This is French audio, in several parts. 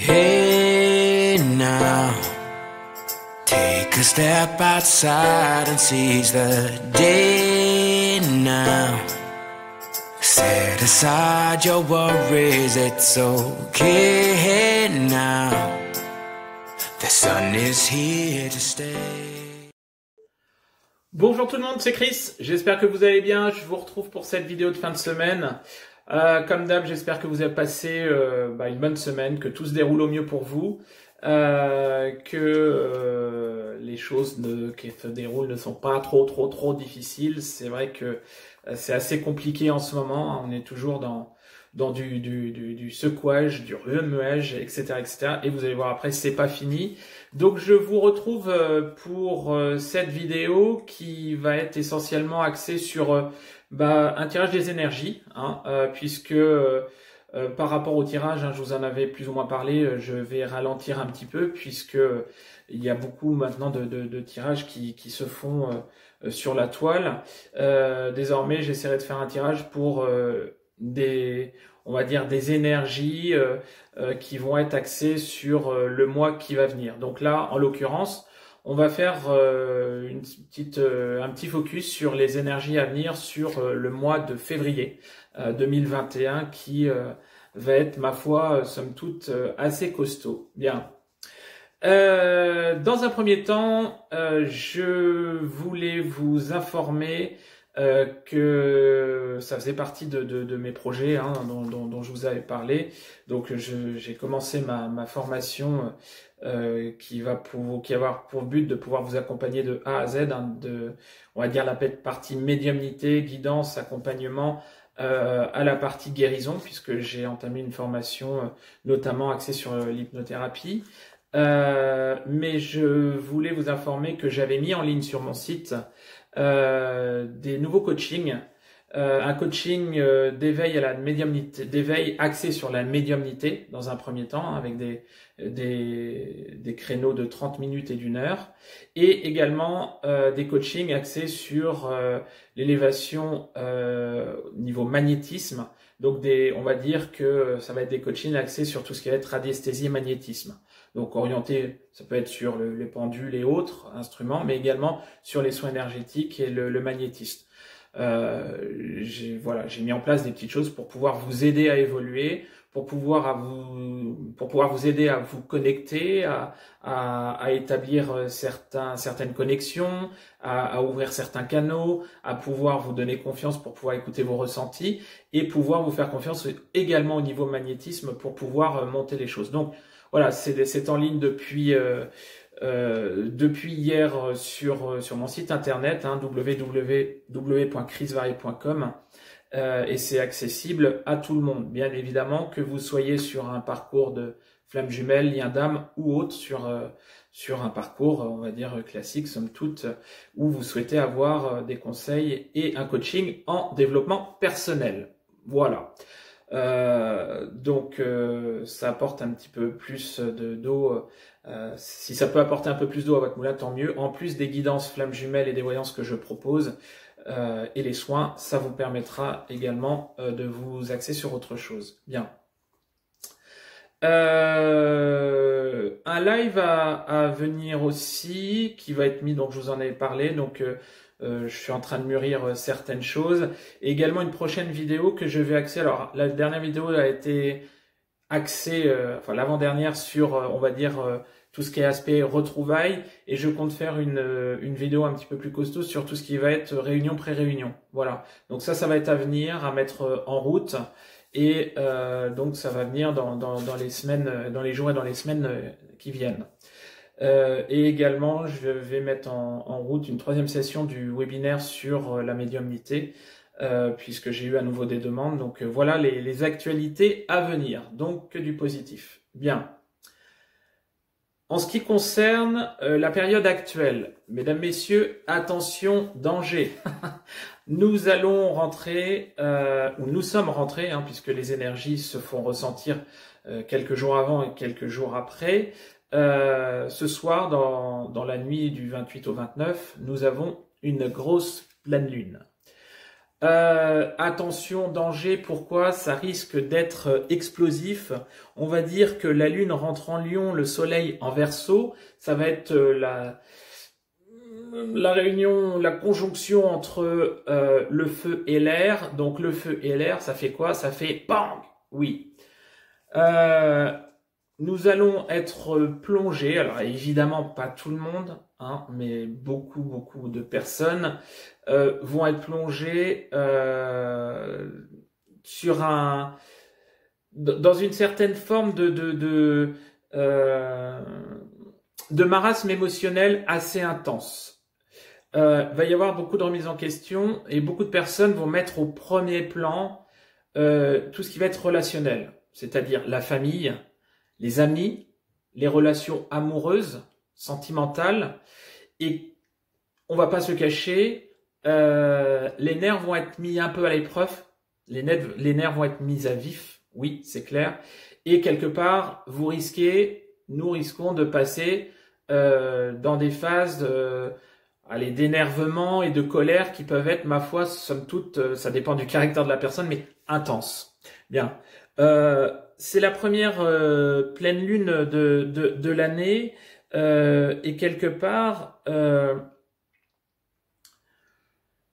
Hey now, take a step outside and seize the day now. Set aside your worries, it's okay now. The sun is here to stay. Bonjour tout le monde, c'est Chris, j'espère que vous allez bien, je vous retrouve pour cette vidéo de fin de semaine. Comme d'hab, j'espère que vous avez passé une bonne semaine, que tout se déroule au mieux pour vous, que les choses qui se déroulent ne sont pas trop difficiles. C'est vrai que c'est assez compliqué en ce moment, on est toujours dans du secouage, du remuage, etc. Et vous allez voir après, c'est pas fini. Donc je vous retrouve pour cette vidéo qui va être essentiellement axée sur un tirage des énergies, puisque par rapport au tirage, je vous en avais plus ou moins parlé, je vais ralentir un petit peu puisque il y a beaucoup maintenant de tirages qui se font sur la toile. Désormais, j'essaierai de faire un tirage pour on va dire des énergies qui vont être axées sur le mois qui va venir. Donc là, en l'occurrence, on va faire un petit focus sur les énergies à venir sur le mois de février 2021 qui va être, ma foi, somme toute, assez costaud. Bien. Dans un premier temps, je voulais vous informer que ça faisait partie de mes projets dont je vous avais parlé. Donc j'ai commencé ma formation qui va avoir pour but de pouvoir vous accompagner de A à Z, on va dire la partie médiumnité, guidance, accompagnement, à la partie guérison, puisque j'ai entamé une formation notamment axée sur l'hypnothérapie. Mais je voulais vous informer que j'avais mis en ligne sur mon site des nouveaux coachings, un coaching d'éveil à la médiumnité, d'éveil axé sur la médiumnité dans un premier temps, avec des créneaux de 30 minutes et d'1 heure, et également des coachings axés sur l'élévation niveau magnétisme. Donc on va dire que ça va être des coachings axés sur tout ce qui va être radiesthésie et magnétisme. Donc orienté, ça peut être sur les pendules et autres instruments, mais également sur les soins énergétiques et le magnétisme. J'ai mis en place des petites choses pour pouvoir vous aider à évoluer, pour pouvoir vous aider à vous connecter, à établir certaines connexions, à ouvrir certains canaux, à pouvoir vous donner confiance pour pouvoir écouter vos ressentis et pouvoir vous faire confiance également au niveau magnétisme pour pouvoir monter les choses. Donc voilà, c'est en ligne depuis hier sur mon site internet, www.chrisvaré.com, et c'est accessible à tout le monde. Bien évidemment, que vous soyez sur un parcours de flamme jumelle, lien d'âme ou autre, sur un parcours, on va dire, classique, somme toute, où vous souhaitez avoir des conseils et un coaching en développement personnel. Voilà. Donc ça apporte un petit peu plus d'eau, si ça peut apporter un peu plus d'eau à votre moulin, tant mieux. En plus des guidances flammes jumelles et des voyances que je propose et les soins, ça vous permettra également de vous axer sur autre chose. Bien. Un live à venir aussi qui va être mis, donc je vous en avais parlé, donc je suis en train de mûrir certaines choses. Et également une prochaine vidéo que je vais axer. Alors la dernière vidéo a été axée, l'avant-dernière sur, on va dire, tout ce qui est aspect retrouvailles. Et je compte faire une vidéo un petit peu plus costaud sur tout ce qui va être réunion pré-réunion. Voilà. Donc ça va être à venir, à mettre en route. Et donc ça va venir dans les semaines, dans les jours et dans les semaines qui viennent. Et également, je vais mettre en route une 3e session du webinaire sur la médiumnité, puisque j'ai eu à nouveau des demandes. Donc voilà les actualités à venir. Donc que du positif. Bien. En ce qui concerne la période actuelle, mesdames, messieurs, attention, danger. Nous allons rentrer, ou nous sommes rentrés, puisque les énergies se font ressentir quelques jours avant et quelques jours après. Ce soir, dans la nuit du 28 au 29, nous avons une grosse pleine lune. Attention, danger, pourquoi? Ça risque d'être explosif. On va dire que la Lune rentre en Lion, le Soleil en Verseau. Ça va être la réunion, la conjonction entre le feu et l'air. Donc le feu et l'air, ça fait quoi? Ça fait bang! Oui. Nous allons être plongés, alors évidemment pas tout le monde, hein, mais beaucoup de personnes vont être plongées sur dans une certaine forme de marasme émotionnel assez intense. Va y avoir beaucoup de remises en question et beaucoup de personnes vont mettre au premier plan tout ce qui va être relationnel, c'est-à-dire la famille, les amis, les relations amoureuses, sentimentales, et on va pas se cacher, les nerfs vont être mis un peu à l'épreuve, les nerfs vont être mis à vif, oui, c'est clair, et quelque part, nous risquons de passer dans des phases d'énervement et de colère qui peuvent être, ma foi, somme toute, ça dépend du caractère de la personne, mais intenses. Bien. C'est la première pleine lune de l'année et quelque part,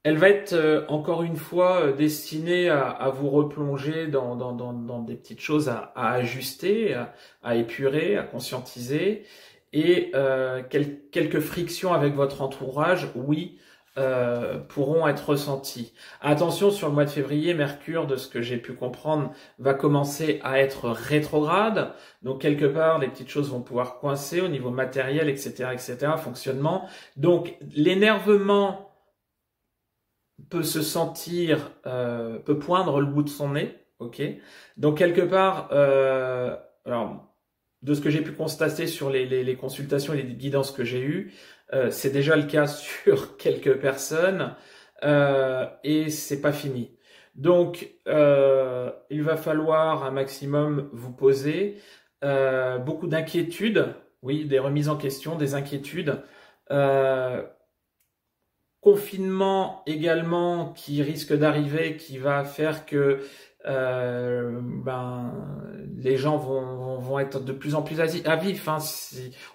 elle va être encore une fois destinée à vous replonger dans des petites choses à ajuster, à épurer, à conscientiser et quelques frictions avec votre entourage, oui, pourront être ressentis. Attention, sur le mois de février, Mercure, de ce que j'ai pu comprendre, va commencer à être rétrograde. Donc, quelque part, les petites choses vont pouvoir coincer au niveau matériel, etc., fonctionnement. Donc, l'énervement peut se sentir, peut poindre le bout de son nez, ok? Donc, quelque part, alors, de ce que j'ai pu constater sur les consultations et les guidances que j'ai eues, c'est déjà le cas sur quelques personnes et c'est pas fini. Donc, il va falloir un maximum vous poser beaucoup d'inquiétudes, oui, des remises en question, des inquiétudes. Confinement également qui risque d'arriver, qui va faire que les gens vont être de plus en plus à vif. Hein.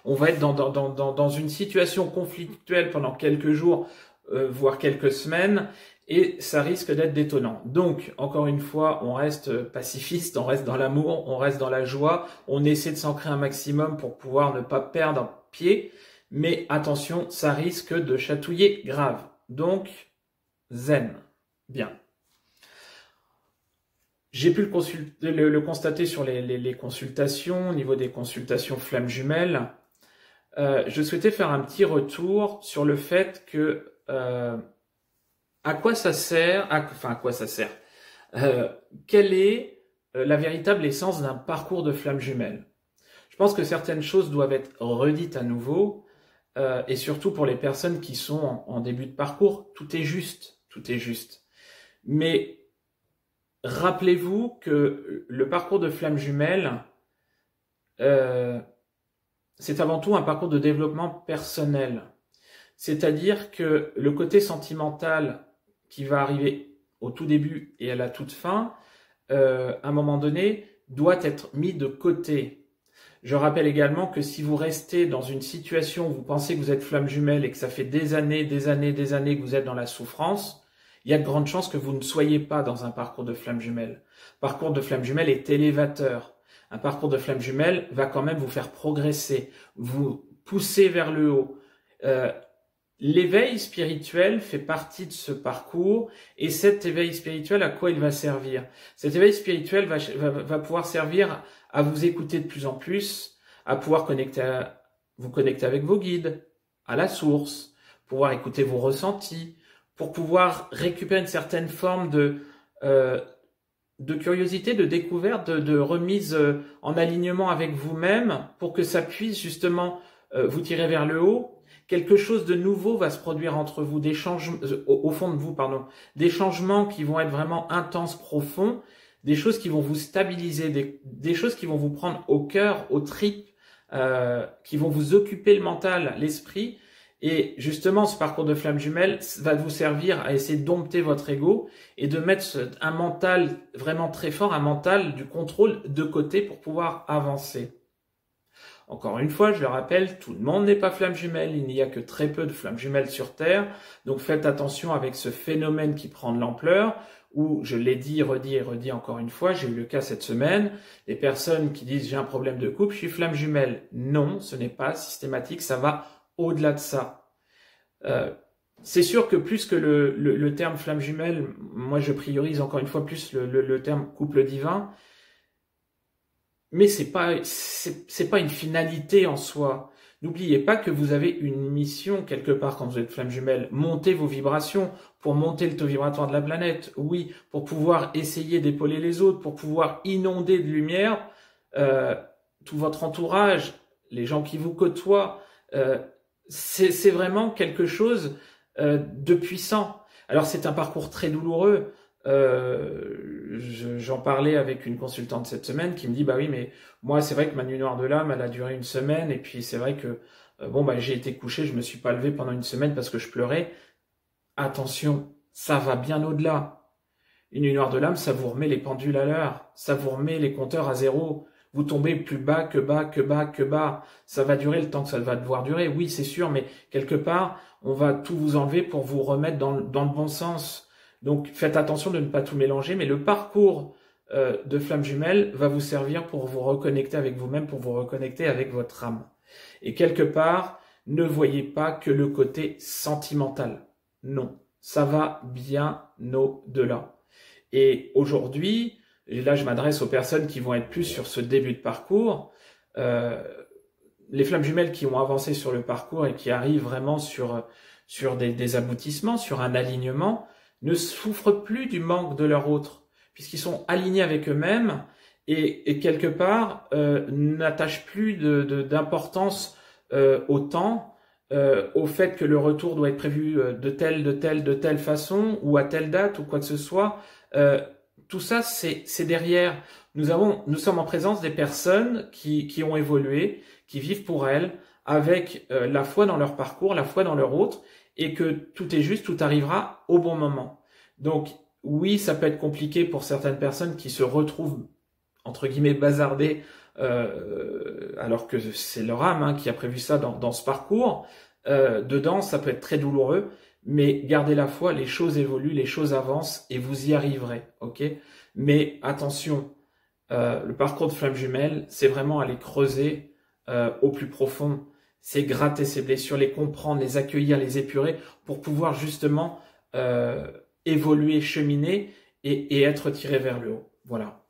On va être dans une situation conflictuelle pendant quelques jours, voire quelques semaines, et ça risque d'être détonnant. Donc, encore une fois, on reste pacifiste, on reste dans l'amour, on reste dans la joie, on essaie de s'ancrer un maximum pour pouvoir ne pas perdre un pied, mais attention, ça risque de chatouiller grave. Donc, zen. Bien. J'ai pu le constater sur les consultations, au niveau des consultations flammes jumelles. Je souhaitais faire un petit retour sur le fait que à quoi ça sert, quelle est la véritable essence d'un parcours de flammes jumelles. Je pense que certaines choses doivent être redites à nouveau, et surtout pour les personnes qui sont en début de parcours, tout est juste. Mais rappelez-vous que le parcours de flammes jumelles, c'est avant tout un parcours de développement personnel. C'est-à-dire que le côté sentimental qui va arriver au tout début et à la toute fin, à un moment donné, doit être mis de côté. Je rappelle également que si vous restez dans une situation où vous pensez que vous êtes flamme jumelle et que ça fait des années que vous êtes dans la souffrance, il y a de grandes chances que vous ne soyez pas dans un parcours de flamme jumelle. Le parcours de flamme jumelle est élévateur. Un parcours de flamme jumelle va quand même vous faire progresser, vous pousser vers le haut. L'éveil spirituel fait partie de ce parcours et cet éveil spirituel, à quoi il va servir? Cet éveil spirituel va pouvoir servir à vous écouter de plus en plus, à pouvoir vous connecter avec vos guides, à la source, pouvoir écouter vos ressentis, pour pouvoir récupérer une certaine forme de curiosité, de découverte, de remise en alignement avec vous-même, pour que ça puisse justement vous tirer vers le haut. Quelque chose de nouveau va se produire entre vous, des changements, au fond de vous, pardon, des changements qui vont être vraiment intenses, profonds, des choses qui vont vous stabiliser, des choses qui vont vous prendre au cœur, aux tripes, qui vont vous occuper le mental, l'esprit, Et justement, ce parcours de flamme jumelle va vous servir à essayer de dompter votre ego et de mettre un mental vraiment très fort, un mental du contrôle de côté pour pouvoir avancer. Encore une fois, je le rappelle, tout le monde n'est pas flamme jumelle, il n'y a que très peu de flammes jumelles sur Terre, donc faites attention avec ce phénomène qui prend de l'ampleur, où, je l'ai dit, redit et redit encore une fois, j'ai eu le cas cette semaine, des personnes qui disent j'ai un problème de couple, je suis flamme jumelle. Non, ce n'est pas systématique, ça va au-delà de ça. C'est sûr que plus que le terme flamme jumelle, moi je priorise encore une fois plus le terme couple divin, mais c'est pas une finalité en soi. N'oubliez pas que vous avez une mission quelque part quand vous êtes flamme jumelle. Montez vos vibrations pour monter le taux vibratoire de la planète. Oui, pour pouvoir essayer d'épauler les autres, pour pouvoir inonder de lumière tout votre entourage, les gens qui vous côtoient. C'est vraiment quelque chose de puissant. Alors c'est un parcours très douloureux. J'en parlais avec une consultante cette semaine qui me dit bah oui mais moi c'est vrai que ma nuit noire de l'âme elle a duré une semaine et puis c'est vrai que j'ai été couché, je me suis pas levé pendant une semaine parce que je pleurais. Attention, ça va bien au-delà. Une nuit noire de l'âme, ça vous remet les pendules à l'heure, ça vous remet les compteurs à zéro. Vous tombez plus bas que bas que bas que bas. Ça va durer le temps que ça va devoir durer, oui c'est sûr, mais quelque part on va tout vous enlever pour vous remettre dans le bon sens. Donc faites attention de ne pas tout mélanger, mais le parcours de flamme jumelle va vous servir pour vous reconnecter avec vous-même, pour vous reconnecter avec votre âme. Et quelque part, ne voyez pas que le côté sentimental. Non, ça va bien au-delà. Et aujourd'hui, et là je m'adresse aux personnes qui vont être plus sur ce début de parcours, les flammes jumelles qui ont avancé sur le parcours et qui arrivent vraiment sur des aboutissements, sur un alignement, ne souffrent plus du manque de leur autre, puisqu'ils sont alignés avec eux-mêmes et quelque part n'attachent plus d'importance au temps, au fait que le retour doit être prévu de telle façon ou à telle date ou quoi que ce soit. Tout ça, c'est derrière. Nous sommes en présence des personnes qui ont évolué, qui vivent pour elles, avec la foi dans leur parcours, la foi dans leur autre, et que tout est juste, tout arrivera au bon moment. Donc oui, ça peut être compliqué pour certaines personnes qui se retrouvent, entre guillemets, bazardées, alors que c'est leur âme qui a prévu ça dans ce parcours. Dedans, ça peut être très douloureux, mais gardez la foi, les choses évoluent, les choses avancent, et vous y arriverez, ok ? Mais attention, le parcours de flamme jumelle, c'est vraiment aller creuser au plus profond, c'est gratter ces blessures, les comprendre, les accueillir, les épurer, pour pouvoir justement évoluer, cheminer et être tiré vers le haut. Voilà.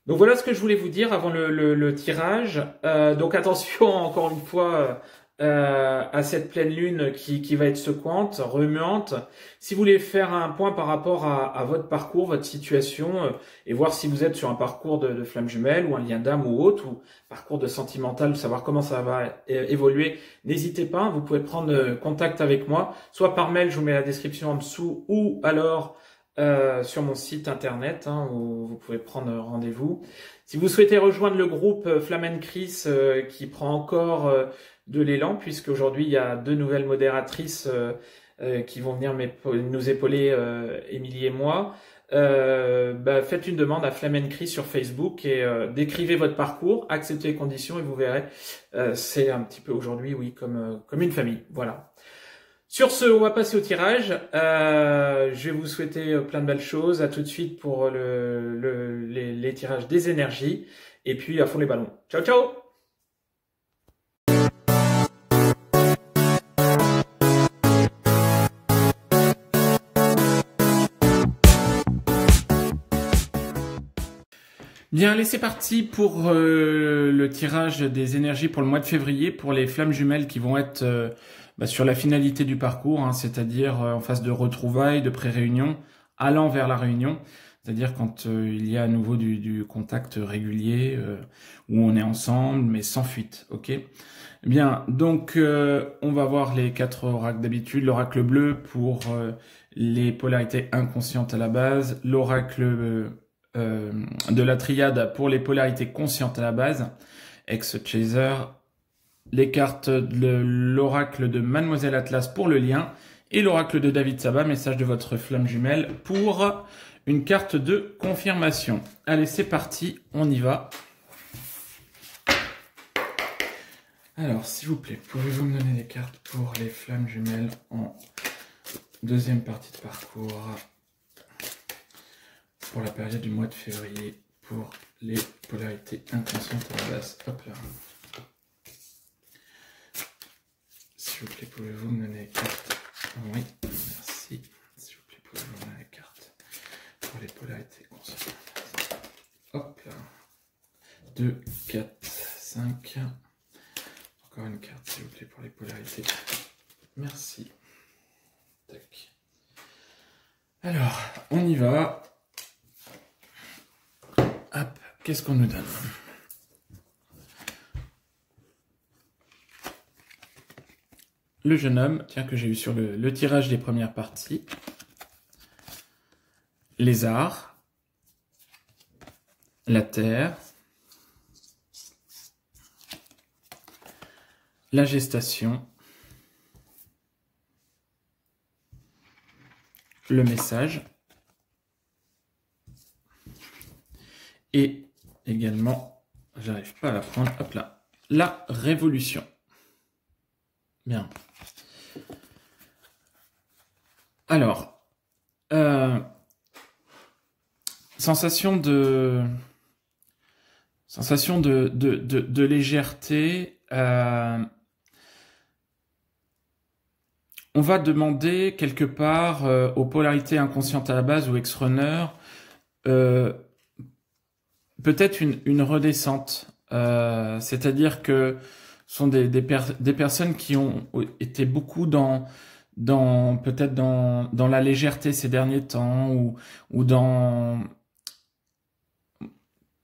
Donc voilà ce que je voulais vous dire avant le tirage. Donc attention encore une fois à cette pleine lune qui va être secouante, remuante. Si vous voulez faire un point par rapport à votre parcours, votre situation, et voir si vous êtes sur un parcours de flamme jumelle ou un lien d'âme ou autre, ou parcours de sentimental, savoir comment ça va évoluer, n'hésitez pas, vous pouvez prendre contact avec moi, soit par mail, je vous mets la description en dessous, ou alors sur mon site internet, où vous pouvez prendre rendez-vous. Si vous souhaitez rejoindre le groupe Flamme & Chris qui prend encore de l'élan, puisque aujourd'hui il y a 2 nouvelles modératrices qui vont venir nous épauler, Émilie et moi, faites une demande à Flamme & Chris sur Facebook et décrivez votre parcours, acceptez les conditions et vous verrez, c'est un petit peu aujourd'hui, oui, comme une famille. Voilà. Sur ce, on va passer au tirage. Je vais vous souhaiter plein de belles choses. À tout de suite pour les tirages des énergies. Et puis à fond les ballons. Ciao, ciao! Bien, allez, c'est parti pour le tirage des énergies pour le mois de février, pour les flammes jumelles qui vont être sur la finalité du parcours, c'est-à-dire en phase de retrouvailles, de pré-réunion, allant vers la réunion, c'est-à-dire quand il y a à nouveau du contact régulier, où on est ensemble, mais sans fuite, ok ? Bien, donc on va voir les 4 oracles d'habitude, l'oracle bleu pour les polarités inconscientes à la base, l'oracle de la triade pour les polarités conscientes à la base, ex-chaser, les cartes de l'oracle de Mademoiselle Atlas pour le lien et l'oracle de David Saba, message de votre flamme jumelle pour une carte de confirmation. Allez, c'est parti, on y va. Alors, s'il vous plaît, pouvez-vous me donner des cartes pour les flammes jumelles en deuxième partie de parcours pour la période du mois de février pour les polarités inconscientes à la base. Hop là. S'il vous plaît, pouvez-vous me donner les cartes? Oui, merci. S'il vous plaît, pouvez-vous me donner les cartes pour les polarités conscientes. Hop là. 2, 4, 5. Encore une carte, s'il vous plaît, pour les polarités. Merci. Tac. Alors, on y va. Hop, qu'est-ce qu'on nous donne? Le jeune homme, tiens, que j'ai eu sur le tirage des premières parties. Les arts. La terre. La gestation. Le message. Et également, j'arrive pas à la prendre, hop là, la révolution. Bien. Alors, sensation de légèreté. On va demander quelque part aux polarités inconscientes à la base ou ex-runner peut-être une redescente. C'est-à-dire que ce sont des personnes qui ont été beaucoup peut-être dans la légèreté ces derniers temps ou dans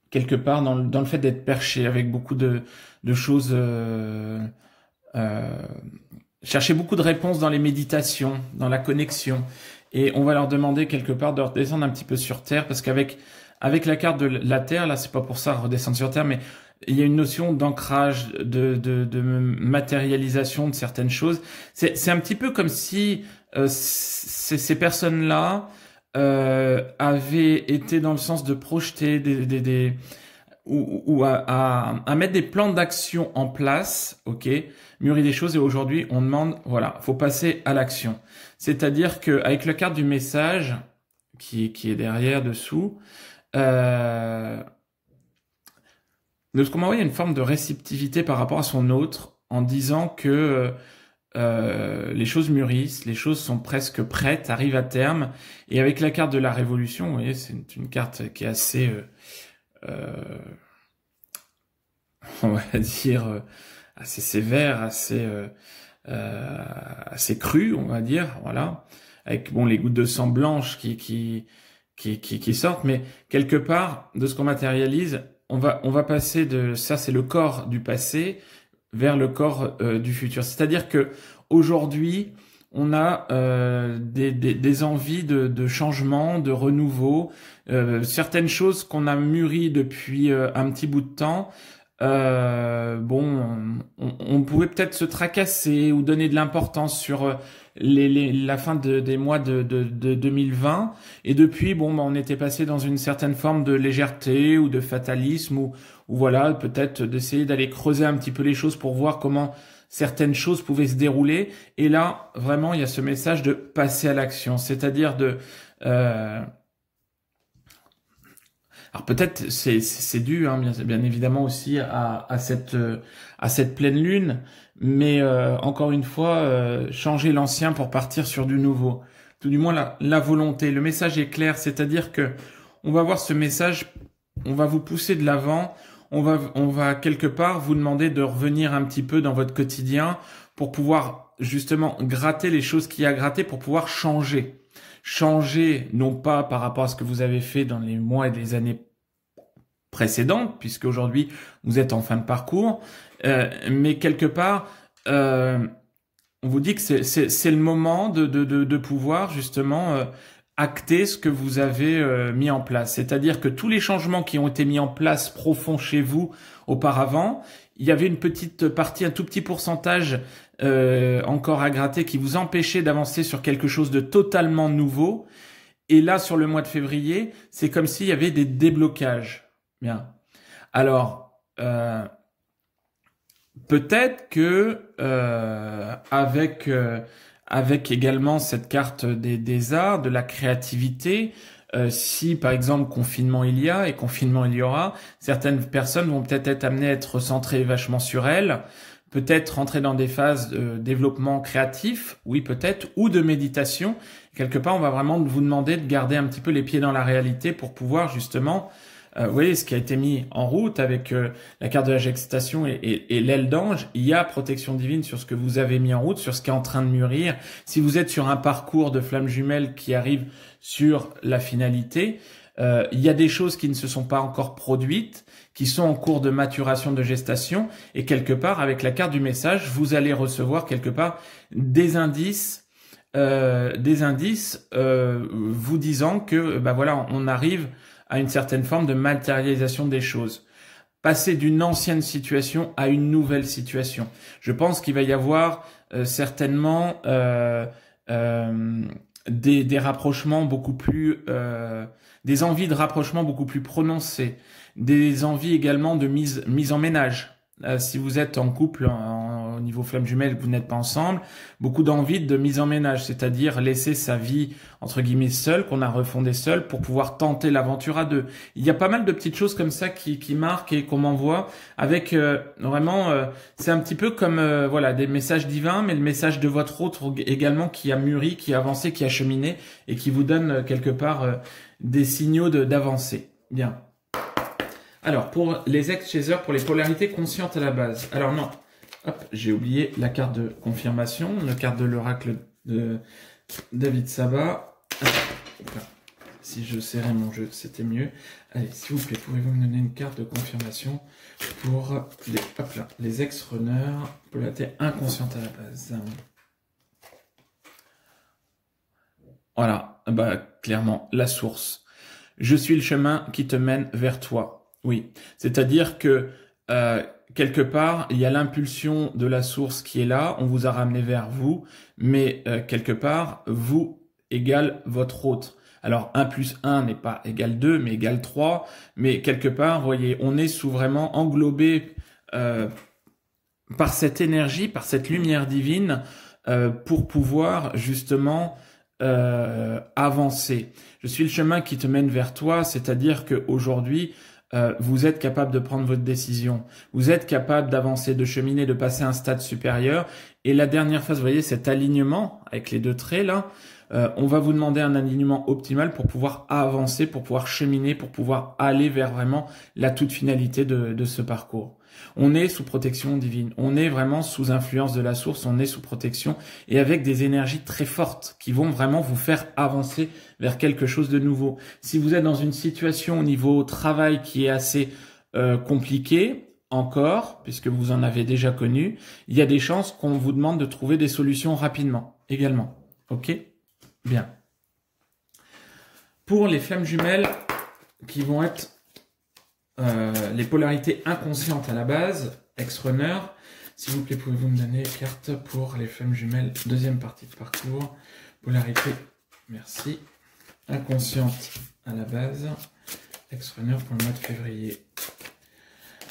quelque part dans le fait d'être perché avec beaucoup de choses chercher beaucoup de réponses dans les méditations, dans la connexion, et on va leur demander quelque part de redescendre un petit peu sur terre, parce qu'avec la carte de la terre, là c'est pas pour ça redescendre sur terre, mais il y a une notion d'ancrage, de matérialisation de certaines choses. C'est un petit peu comme si ces personnes-là avaient été dans le sens de projeter ou à mettre des plans d'action en place, ok, mûrir des choses, et aujourd'hui on demande, voilà, faut passer à l'action. C'est-à-dire que avec la carte du message qui est derrière dessous, de ce qu'on m'envoie, il y a une forme de réceptivité par rapport à son autre, en disant que les choses mûrissent, les choses sont presque prêtes, arrivent à terme. Et avec la carte de la révolution, vous voyez, c'est une carte qui est assez, on va dire, assez sévère, assez crue, on va dire, voilà. Avec bon les gouttes de sang blanches qui sortent, mais quelque part, de ce qu'on matérialise, on va passer de ça, c'est le corps du passé, vers le corps du futur. C'est-à-dire que aujourd'hui, on a des envies de changement, de renouveau, certaines choses qu'on a mûries depuis un petit bout de temps. On pouvait peut-être se tracasser ou donner de l'importance sur la fin des mois de 2020, et depuis on était passé dans une certaine forme de légèreté ou de fatalisme ou voilà, peut-être d'essayer d'aller creuser un petit peu les choses pour voir comment certaines choses pouvaient se dérouler. Et là vraiment il y a ce message de passer à l'action, c'est-à-dire alors peut-être c'est dû bien évidemment aussi à cette pleine lune, mais encore une fois changer l'ancien pour partir sur du nouveau. Tout du moins la volonté, le message est clair, c'est-à-dire que on va voir ce message, on va vous pousser de l'avant, on va quelque part vous demander de revenir un petit peu dans votre quotidien pour pouvoir justement gratter les choses qu'il y a à gratter, pour pouvoir changer, non pas par rapport à ce que vous avez fait dans les mois et les années précédentes, puisque aujourd'hui vous êtes en fin de parcours, mais quelque part on vous dit que c'est le moment de pouvoir justement acter ce que vous avez mis en place. C'est-à-dire que tous les changements qui ont été mis en place profonds chez vous auparavant, il y avait une petite partie, un tout petit pourcentage encore à gratter qui vous empêchait d'avancer sur quelque chose de totalement nouveau. Et là, sur le mois de février, c'est comme s'il y avait des déblocages. Bien. Alors, peut-être que avec également cette carte des arts, de la créativité, si par exemple confinement il y a et confinement il y aura, certaines personnes vont peut-être être amenées à être centrées vachement sur elles, peut-être rentrer dans des phases de développement créatif, oui peut-être, ou de méditation. Quelque part, on va vraiment vous demander de garder un petit peu les pieds dans la réalité pour pouvoir justement, vous voyez, ce qui a été mis en route avec la carte de la gestation et l'aile d'ange, il y a protection divine sur ce que vous avez mis en route, sur ce qui est en train de mûrir. Si vous êtes sur un parcours de flammes jumelles qui arrive sur la finalité, il y a des choses qui ne se sont pas encore produites, qui sont en cours de maturation, de gestation, et quelque part, avec la carte du message, vous allez recevoir quelque part des indices vous disant que voilà, on arrive à une certaine forme de matérialisation des choses. Passer d'une ancienne situation à une nouvelle situation. Je pense qu'il va y avoir certainement des rapprochements beaucoup plus, des envies de rapprochement beaucoup plus prononcées, des envies également de mise en ménage. Si vous êtes en couple au niveau flamme jumelle, vous n'êtes pas ensemble, beaucoup d'envie de mise en ménage, c'est-à-dire laisser sa vie entre guillemets seule, qu'on a refondée seule, pour pouvoir tenter l'aventure à deux. Il y a pas mal de petites choses comme ça qui marquent et qu'on m'envoie avec vraiment, c'est un petit peu comme voilà, des messages divins, mais le message de votre autre également qui a mûri, qui a avancé, qui a cheminé et qui vous donne quelque part des signaux d'avancer. Bien. Alors, pour les ex-chasers, pour les polarités conscientes à la base. Alors non, hop, j'ai oublié la carte de confirmation, la carte de l'oracle de David Sabat. Si je serrais mon jeu, c'était mieux. Allez, s'il vous plaît, pouvez-vous me donner une carte de confirmation pour les ex-runners, polarités inconscientes à la base. Voilà, clairement, la source. Je suis le chemin qui te mène vers toi. Oui, c'est-à-dire que quelque part, il y a l'impulsion de la source qui est là, on vous a ramené vers vous, mais quelque part, vous égale votre autre. Alors 1 plus 1 n'est pas égal 2, mais égal 3, mais quelque part, vous voyez, on est sous vraiment englobé par cette énergie, par cette lumière divine, pour pouvoir justement avancer. Je suis le chemin qui te mène vers toi, c'est-à-dire qu'aujourd'hui, vous êtes capable de prendre votre décision. Vous êtes capable d'avancer, de cheminer, de passer à un stade supérieur. Et la dernière phase, vous voyez, cet alignement avec les deux traits là, on va vous demander un alignement optimal pour pouvoir avancer, pour pouvoir cheminer, pour pouvoir aller vers vraiment la toute finalité de ce parcours. On est sous protection divine, on est vraiment sous influence de la source, on est sous protection et avec des énergies très fortes qui vont vraiment vous faire avancer vers quelque chose de nouveau. Si vous êtes dans une situation au niveau travail qui est assez compliquée, encore, puisque vous en avez déjà connu, il y a des chances qu'on vous demande de trouver des solutions rapidement également. Ok ? Bien. Pour les flammes jumelles qui vont être les polarités inconscientes à la base, ex-runner, s'il vous plaît, pouvez-vous me donner les cartes pour les flammes jumelles, deuxième partie de parcours, polarité, merci, inconsciente à la base, ex-runner pour le mois de février.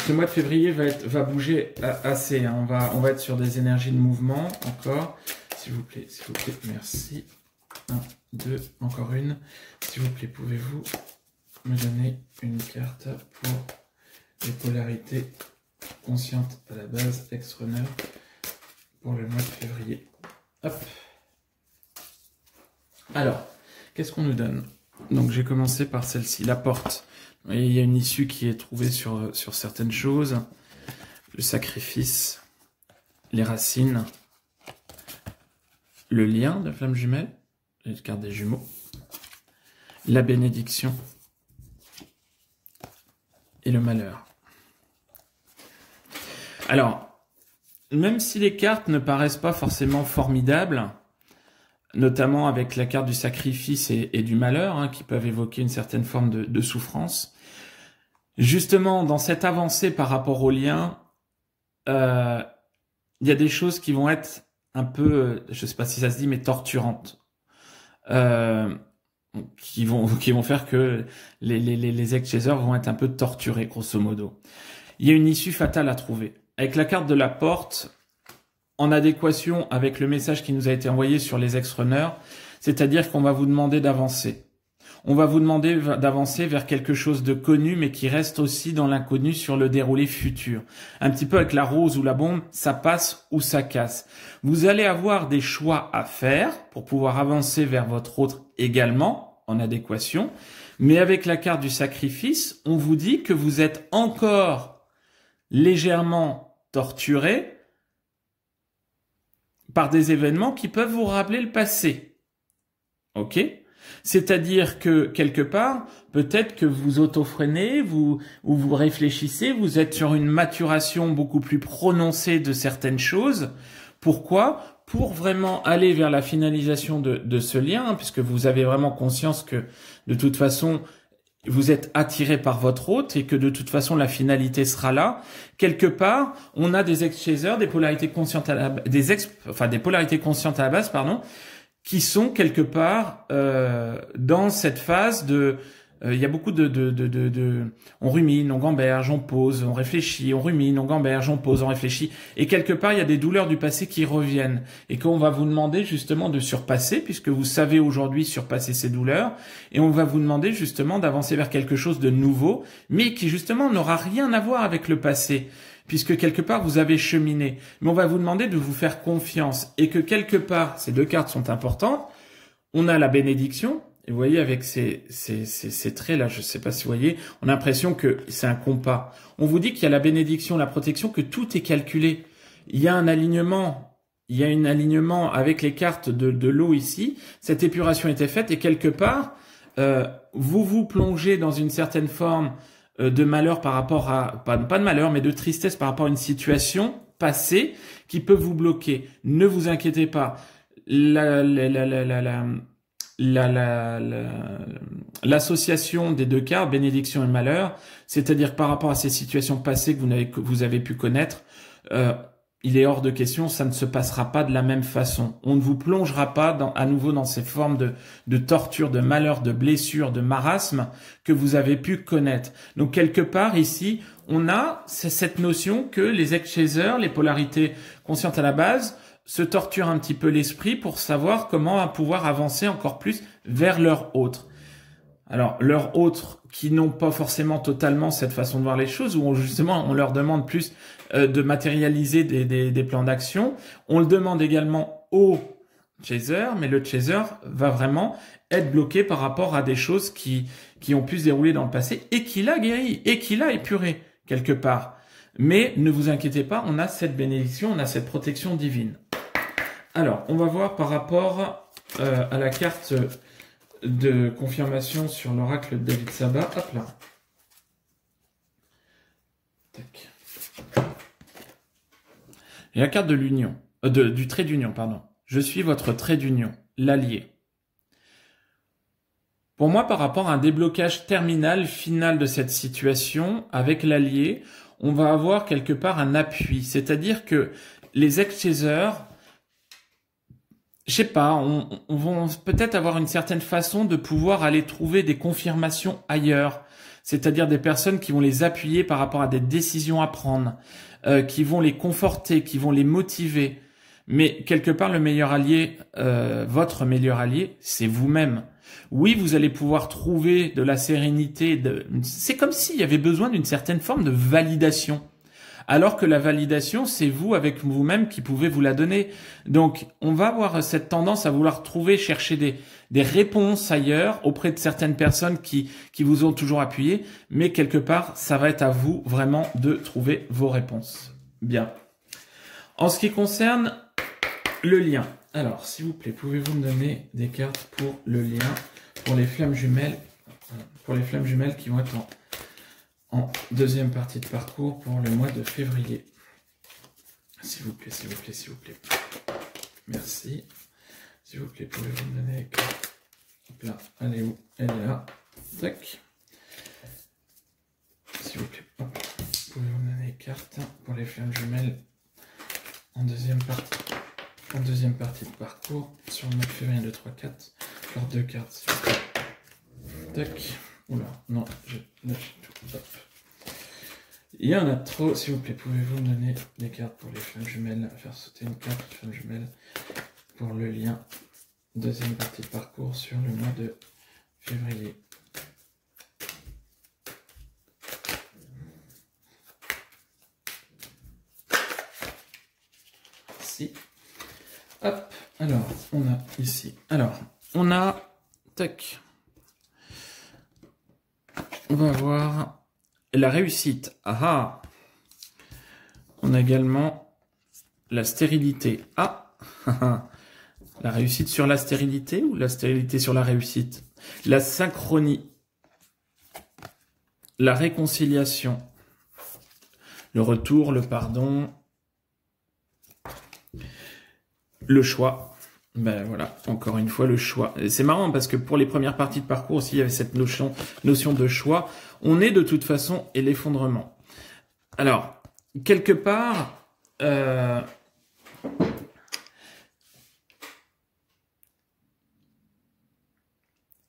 Ce mois de février va bouger assez, hein. On va être sur des énergies de mouvement encore, s'il vous plaît, merci. 1, 2, encore une. S'il vous plaît, pouvez-vous me donner une carte pour les polarités conscientes à la base, ex-runner, pour le mois de février. Hop. Alors, qu'est-ce qu'on nous donne? Donc, j'ai commencé par celle-ci, la porte. Et il y a une issue qui est trouvée sur certaines choses. Le sacrifice, les racines, le lien de flamme jumelle, les cartes des jumeaux, la bénédiction et le malheur. Alors, même si les cartes ne paraissent pas forcément formidables, notamment avec la carte du sacrifice et du malheur, hein, qui peuvent évoquer une certaine forme de souffrance. Justement, dans cette avancée par rapport au lien, il y a des choses qui vont être un peu, je sais pas si ça se dit, mais torturantes, qui vont faire que les ex-chasers vont être un peu torturés, grosso modo. Il y a une issue fatale à trouver. Avec la carte de la porte, en adéquation avec le message qui nous a été envoyé sur les ex-runners, c'est-à-dire qu'on va vous demander d'avancer. On va vous demander d'avancer vers quelque chose de connu, mais qui reste aussi dans l'inconnu sur le déroulé futur. Un petit peu avec la rose ou la bombe, ça passe ou ça casse. Vous allez avoir des choix à faire pour pouvoir avancer vers votre autre également, en adéquation. Mais avec la carte du sacrifice, on vous dit que vous êtes encore légèrement torturé par des événements qui peuvent vous rappeler le passé. Ok ? C'est-à-dire que, quelque part, peut-être que vous auto-freinez, ou vous réfléchissez, vous êtes sur une maturation beaucoup plus prononcée de certaines choses. Pourquoi ? Pour vraiment aller vers la finalisation de ce lien, hein, puisque vous avez vraiment conscience que, de toute façon, vous êtes attiré par votre hôte et que de toute façon la finalité sera là. Quelque part, on a des ex-chasers, des polarités conscientes à la des polarités conscientes à la base, pardon, qui sont quelque part dans cette phase de il y a beaucoup on rumine, on gamberge, on pose, on réfléchit, on rumine, on gamberge, on pose, on réfléchit, et quelque part il y a des douleurs du passé qui reviennent et qu'on va vous demander justement de surpasser, puisque vous savez aujourd'hui surpasser ces douleurs, et on va vous demander justement d'avancer vers quelque chose de nouveau, mais qui justement n'aura rien à voir avec le passé, puisque quelque part vous avez cheminé. Mais on va vous demander de vous faire confiance, et que quelque part, ces deux cartes sont importantes. On a la bénédiction, et vous voyez avec ces traits là, je sais pas si vous voyez, on a l'impression que c'est un compas. On vous dit qu'il y a la bénédiction, la protection, que tout est calculé. Il y a un alignement. Il y a un alignement avec les cartes de l'eau ici. Cette épuration était faite, et quelque part, vous vous plongez dans une certaine forme de malheur par rapport à, pas de malheur, mais de tristesse par rapport à une situation passée qui peut vous bloquer. Ne vous inquiétez pas. L'association des deux cartes, bénédiction et malheur, c'est-à-dire par rapport à ces situations passées que vous avez pu connaître, il est hors de question, ça ne se passera pas de la même façon. On ne vous plongera pas à nouveau dans ces formes de torture, de malheur, de blessure, de marasme que vous avez pu connaître. Donc quelque part ici, on a cette notion que les ex-chasers, les polarités conscientes à la base, se torturent un petit peu l'esprit pour savoir comment pouvoir avancer encore plus vers leur autre. Alors, leurs autres qui n'ont pas forcément totalement cette façon de voir les choses, où justement on leur demande plus de matérialiser des plans d'action. On le demande également au chaser, mais le chaser va vraiment être bloqué par rapport à des choses qui ont pu se dérouler dans le passé et qu'il a guéri et qu'il a épuré quelque part. Mais ne vous inquiétez pas, on a cette bénédiction, on a cette protection divine. Alors, on va voir par rapport à la carte de confirmation sur l'oracle de David Saba. Hop là. Tac. Et la carte de l'union, du trait d'union, pardon. Je suis votre trait d'union, l'allié. Pour moi, par rapport à un déblocage terminal final de cette situation, avec l'allié, on va avoir quelque part un appui. C'est-à-dire que les ex-chasers, je sais pas, on va peut-être avoir une certaine façon de pouvoir aller trouver des confirmations ailleurs. C'est-à-dire des personnes qui vont les appuyer par rapport à des décisions à prendre, qui vont les conforter, qui vont les motiver. Mais quelque part, le meilleur allié, votre meilleur allié, c'est vous-même. Oui, vous allez pouvoir trouver de la sérénité. C'est comme s'il y avait besoin d'une certaine forme de validation. Alors que la validation, c'est vous avec vous-même qui pouvez vous la donner. Donc, on va avoir cette tendance à vouloir trouver, chercher des réponses ailleurs auprès de certaines personnes qui vous ont toujours appuyé. Mais quelque part, ça va être à vous vraiment de trouver vos réponses. Bien. En ce qui concerne le lien. Alors, s'il vous plaît, pouvez-vous me donner des cartes pour le lien, pour les flammes jumelles, qui vont être en deuxième partie de parcours pour le mois de février. S'il vous plaît, s'il vous plaît, s'il vous plaît. Merci. S'il vous plaît, pouvez-vous me donner les cartes? Hop là, elle est où? Elle est là. Tac. S'il vous plaît, hop. Pouvez-vous me donner les cartes pour les flammes jumelles en deuxième partie de parcours sur le mois de février de 3-4. Faire 2 cartes, s'il vous plaît. Tac. Oula, non, je lâche tout. Hop. Il y en a trop, s'il vous plaît, pouvez-vous me donner des cartes pour les flammes jumelles, faire sauter une carte de flammes jumelles pour le lien deuxième partie de parcours sur le mois de février. Si. Hop, alors, on a ici. Alors, on a, tac, on va voir la réussite. Ah ah. On a également la stérilité. Ah, la réussite sur la stérilité ou la stérilité sur la réussite? La synchronie. La réconciliation. Le retour, le pardon. Le choix. Ben voilà, encore une fois, le choix. C'est marrant parce que pour les premières parties de parcours aussi, il y avait cette notion de choix. On est de toute façon et l'effondrement. Alors, quelque part,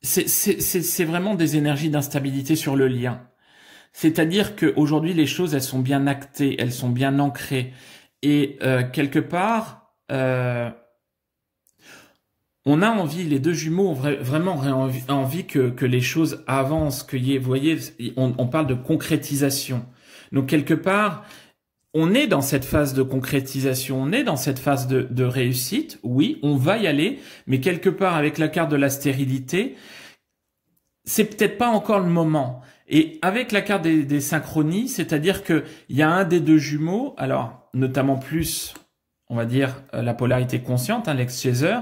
c'est vraiment des énergies d'instabilité sur le lien. C'est-à-dire qu'aujourd'hui, les choses, elles sont bien actées, elles sont bien ancrées. Et quelque part, on a envie, les deux jumeaux ont vraiment envie que les choses avancent, qu'il y ait, vous voyez, on parle de concrétisation. Donc quelque part, on est dans cette phase de concrétisation, on est dans cette phase de réussite, oui, on va y aller, mais quelque part avec la carte de la stérilité, c'est peut-être pas encore le moment. Et avec la carte des synchronies, c'est-à-dire que il y a un des deux jumeaux, alors notamment plus, on va dire la polarité consciente, l'ex-chaser,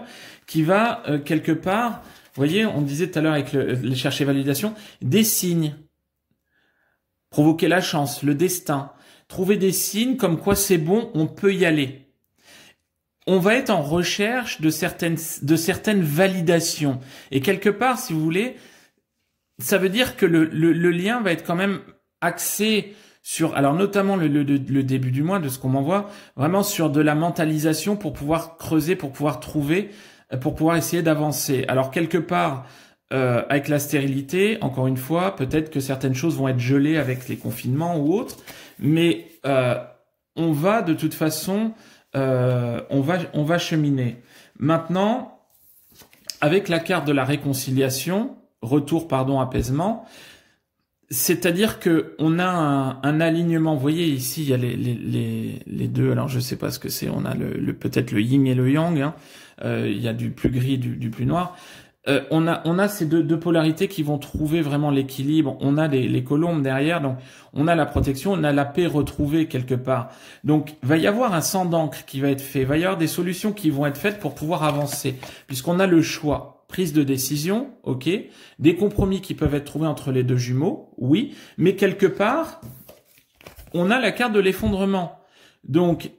qui va quelque part, vous voyez, on disait tout à l'heure avec le chercher validation, des signes, provoquer la chance, le destin, trouver des signes comme quoi c'est bon, on peut y aller. On va être en recherche de certaines validations. Et quelque part, si vous voulez, ça veut dire que le lien va être quand même axé sur, alors notamment le début du mois, de ce qu'on m'envoie, vraiment sur de la mentalisation pour pouvoir creuser, pour pouvoir trouver, pour pouvoir essayer d'avancer. Alors quelque part, avec la stérilité, encore une fois, peut-être que certaines choses vont être gelées avec les confinements ou autres, mais on va de toute façon, on va cheminer. Maintenant, avec la carte de la réconciliation, retour, pardon, apaisement, c'est-à-dire que on a un alignement. Vous voyez ici, il y a les deux. Alors je sais pas ce que c'est. On a peut-être le yin et le yang. Hein. Il y a du plus gris, du plus noir. On a ces deux polarités qui vont trouver vraiment l'équilibre. On a les colombes derrière, donc on a la protection, on a la paix retrouvée quelque part. Donc va y avoir un sang d'encre qui va être fait. Va y avoir des solutions qui vont être faites pour pouvoir avancer, puisqu'on a le choix. Prise de décision, ok. Des compromis qui peuvent être trouvés entre les deux jumeaux, oui. Mais quelque part, on a la carte de l'effondrement. Donc,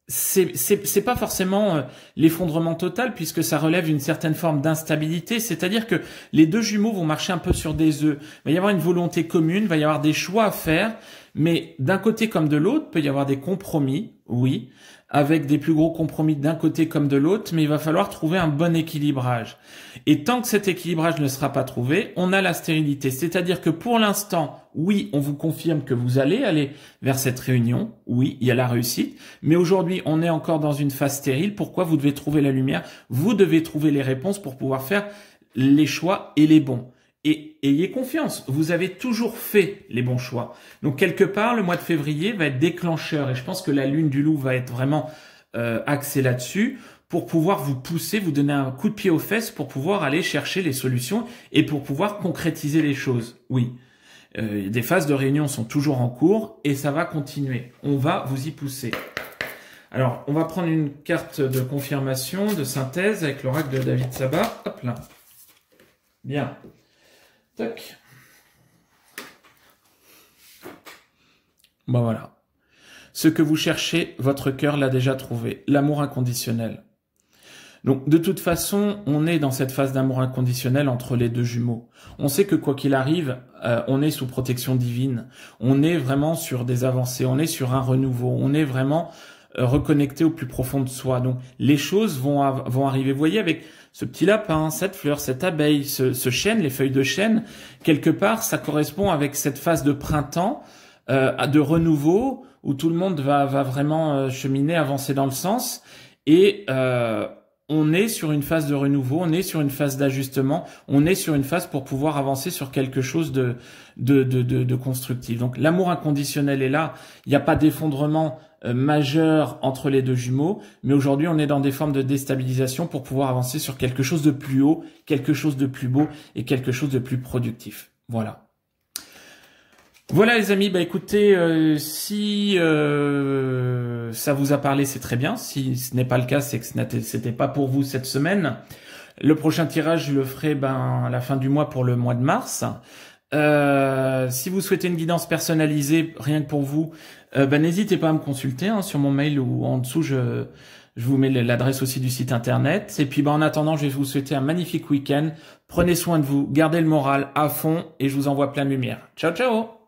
c'est pas forcément l'effondrement total, puisque ça relève une certaine forme d'instabilité. C'est-à-dire que les deux jumeaux vont marcher un peu sur des œufs. Il va y avoir une volonté commune, il va y avoir des choix à faire. Mais d'un côté comme de l'autre, peut y avoir des compromis, oui, avec des plus gros compromis d'un côté comme de l'autre, mais il va falloir trouver un bon équilibrage. Et tant que cet équilibrage ne sera pas trouvé, on a la stérilité. C'est-à-dire que pour l'instant, oui, on vous confirme que vous allez aller vers cette réunion, oui, il y a la réussite, mais aujourd'hui, on est encore dans une phase stérile. Pourquoi? Vous devez trouver la lumière, vous devez trouver les réponses pour pouvoir faire les choix et les bons. Et ayez confiance, vous avez toujours fait les bons choix. Donc quelque part, le mois de février va être déclencheur et je pense que la lune du loup va être vraiment axée là-dessus pour pouvoir vous pousser, vous donner un coup de pied aux fesses pour pouvoir aller chercher les solutions et pour pouvoir concrétiser les choses. Oui, des phases de réunion sont toujours en cours et ça va continuer. On va vous y pousser. Alors, on va prendre une carte de confirmation, de synthèse avec l'oracle de David Sabat. Hop là. Bien. Tac. Bon voilà. Ce que vous cherchez, votre cœur l'a déjà trouvé. L'amour inconditionnel. Donc de toute façon, on est dans cette phase d'amour inconditionnel entre les deux jumeaux. On sait que quoi qu'il arrive, on est sous protection divine. On est vraiment sur des avancées, on est sur un renouveau, on est vraiment reconnecté au plus profond de soi. Donc les choses vont arriver. Vous voyez, avec ce petit lapin, cette fleur, cette abeille, ce chêne, les feuilles de chêne, quelque part, ça correspond avec cette phase de printemps, de renouveau, où tout le monde va vraiment cheminer, avancer dans le sens. Et on est sur une phase de renouveau, on est sur une phase d'ajustement, on est sur une phase pour pouvoir avancer sur quelque chose de constructif. Donc l'amour inconditionnel est là, il n'y a pas d'effondrement majeur entre les deux jumeaux, mais aujourd'hui on est dans des formes de déstabilisation pour pouvoir avancer sur quelque chose de plus haut, quelque chose de plus beau et quelque chose de plus productif. Voilà. Voilà les amis, bah écoutez, si ça vous a parlé, c'est très bien. Si ce n'est pas le cas, c'est que c'était pas pour vous cette semaine. Le prochain tirage, je le ferai à la fin du mois pour le mois de mars. Si vous souhaitez une guidance personnalisée, rien que pour vous, n'hésitez pas à me consulter sur mon mail ou en dessous, je vous mets l'adresse aussi du site internet. Et puis en attendant, je vais vous souhaiter un magnifique week-end. Prenez soin de vous, gardez le moral à fond et je vous envoie plein de lumière. Ciao, ciao!